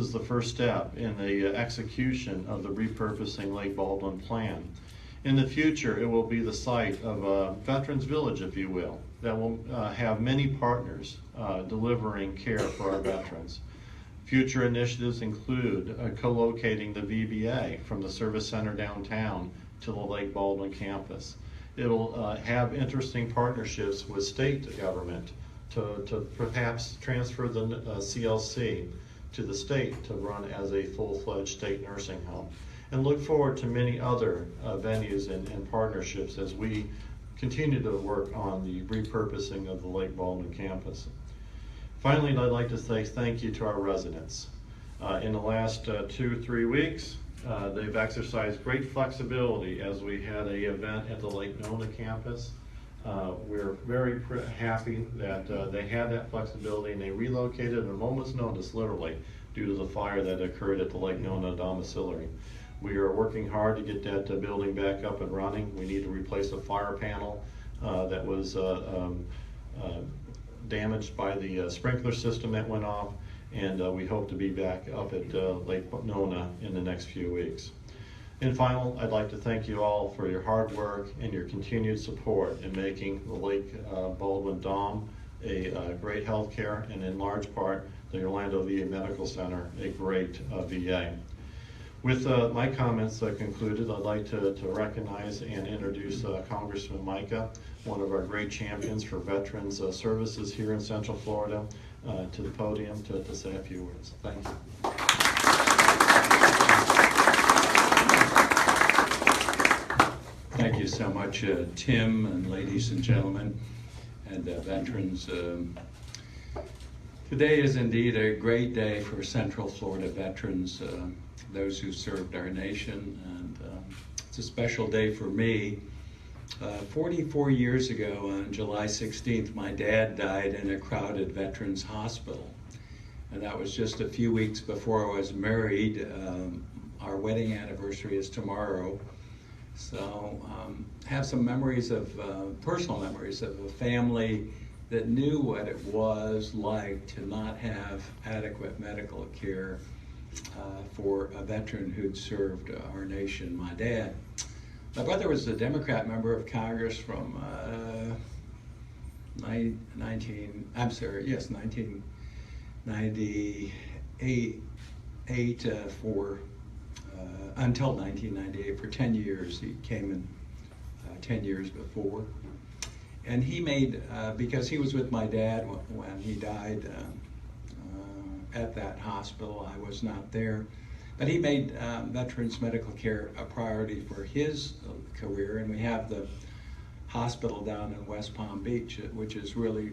is the first step in the execution of the repurposing Lake Baldwin plan. In the future, it will be the site of a Veterans Village, if you will, that will have many partners delivering care for our veterans. Future initiatives include co-locating the VBA from the service center downtown to the Lake Baldwin campus. It'll have interesting partnerships with state government to perhaps transfer the CLC to the state to run as a full-fledged state nursing home. And look forward to many other venues and partnerships as we continue to work on the repurposing of the Lake Baldwin campus. Finally, I'd like to say thank you to our residents. In the last 2-3 weeks, they've exercised great flexibility as we had an event at the Lake Nona campus. We're very happy that they had that flexibility and they relocated at a moment's notice, literally, due to the fire that occurred at the Lake Nona domiciliary. We are working hard to get that building back up and running. We need to replace a fire panel that was damaged by the sprinkler system that went off, and we hope to be back up at Lake Nona in the next few weeks. And final, I'd like to thank you all for your hard work and your continued support in making the Lake Baldwin Dom a great healthcare, and in large part, the Orlando VA Medical Center a great VA. With my comments concluded, I'd like to recognize and introduce Congressman Mica, one of our great champions for veterans services here in Central Florida, to the podium to say a few words. Thank you. Thank you so much, Tim, and ladies and gentlemen, and veterans. Today is indeed a great day for Central Florida veterans, those who served our nation, and it's a special day for me. 44 years ago, on July 16th, my dad died in a crowded veterans hospital, and that was just a few weeks before I was married. Our wedding anniversary is tomorrow. So have some memories of, personal memories of a family that knew what it was like to not have adequate medical care for a veteran who'd served our nation, my dad. My brother was a Democrat member of Congress from 1998 until 1998 for 10 years. He came in 10 years before. And he made, because he was with my dad when he died at that hospital, I was not there, but he made veterans medical care a priority for his career, and we have the hospital down in West Palm Beach, which is really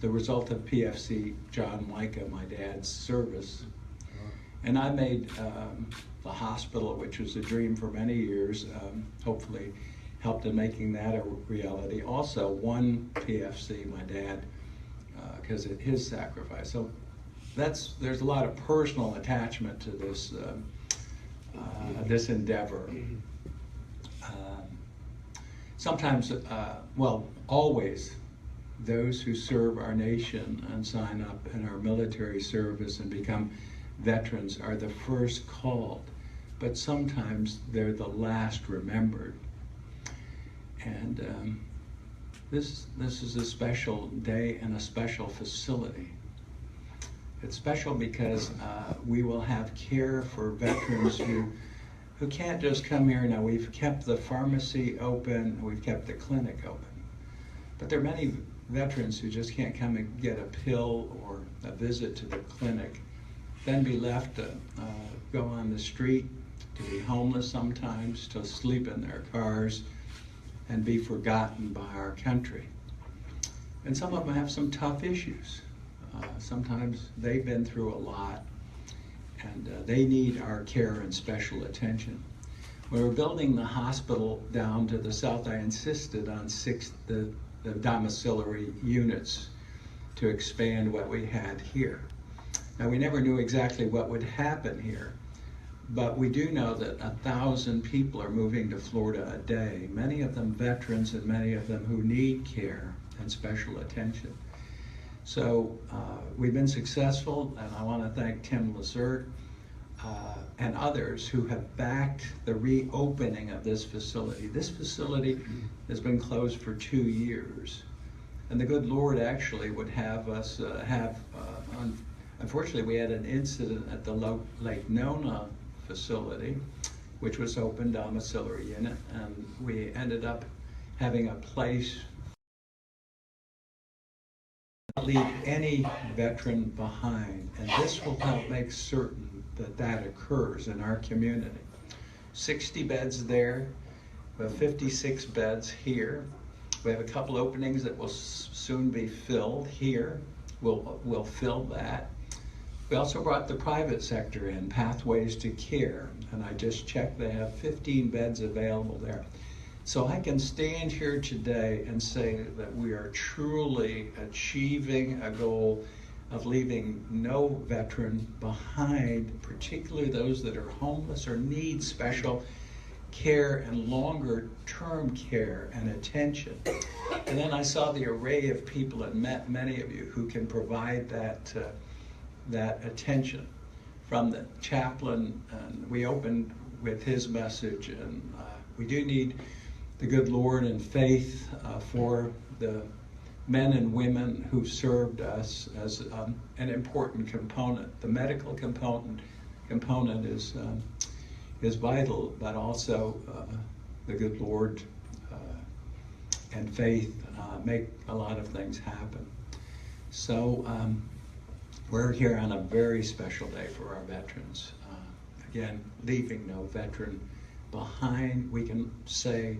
the result of PFC John Mica, my dad's service. And I made the hospital, which was a dream for many years, hopefully helped in making that a reality. Also, one PFC, my dad, because of his sacrifice. So there's a lot of personal attachment to this this endeavor. Sometimes, well, always, those who serve our nation and sign up in our military service and become veterans are the first called, but sometimes they're the last remembered. And this is a special day and a special facility. It's special because we will have care for veterans who can't just come here. Now, we've kept the pharmacy open, we've kept the clinic open, but there are many veterans who just can't come and get a pill or a visit to the clinic, then be left to go on the street, to be homeless sometimes, to sleep in their cars, and be forgotten by our country. And some of them have some tough issues. Sometimes they've been through a lot, and they need our care and special attention. When we were building the hospital down to the south, I insisted on the domiciliary units to expand what we had here. Now, we never knew exactly what would happen here, but we do know that 1,000 people are moving to Florida a day, many of them veterans and many of them who need care and special attention. So we've been successful, and I want to thank Tim Lazert and others who have backed the reopening of this facility. This facility has been closed for 2 years, and the good Lord actually would have us unfortunately, we had an incident at the Lake Nona facility, which was open domiciliary unit, and we ended up having a place not leave any veteran behind, and this will help make certain that that occurs in our community. 60 beds there, we have 56 beds here. We have a couple openings that will soon be filled here. We'll fill that. We also brought the private sector in, Pathways to Care, and I just checked, they have 15 beds available there. So I can stand here today and say that we are truly achieving a goal of leaving no veteran behind, particularly those that are homeless or need special care and longer term care and attention. And then I saw the array of people and met many of you who can provide that attention. From the chaplain, and we opened with his message, and we do need the good Lord and faith for the men and women who served us as an important component. The medical component is vital, but also the good Lord and faith make a lot of things happen. So we're here on a very special day for our veterans. Again, leaving no veteran behind. We can say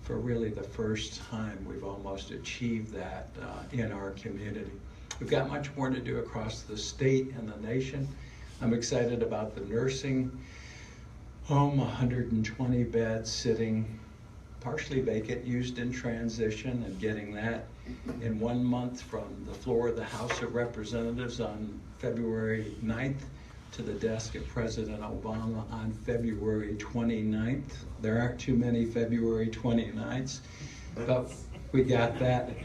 for really the first time we've almost achieved that in our community. We've got much more to do across the state and the nation. I'm excited about the nursing home, 120 beds sitting partially vacant, used in transition, and getting that in 1 month from the floor of the House of Representatives on February 9th to the desk of President Obama on February 29th. There aren't too many February 29ths, but we got that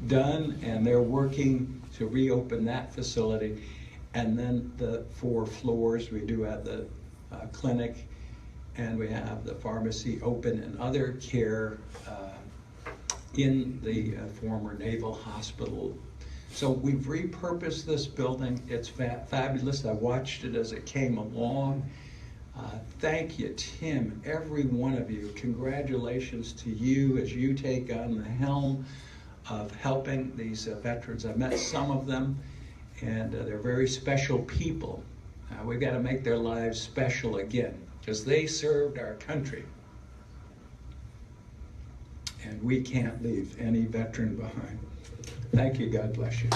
done, and they're working to reopen that facility. And then the 4 floors, we do have the clinic, and we have the pharmacy open and other care in the former Naval Hospital. So we've repurposed this building. It's fabulous. I watched it as it came along. Thank you, Tim, every one of you. Congratulations to you as you take on the helm of helping these veterans. I've met some of them, and they're very special people. We've got to make their lives special again, because they served our country. And we can't leave any veteran behind. Thank you. God bless you.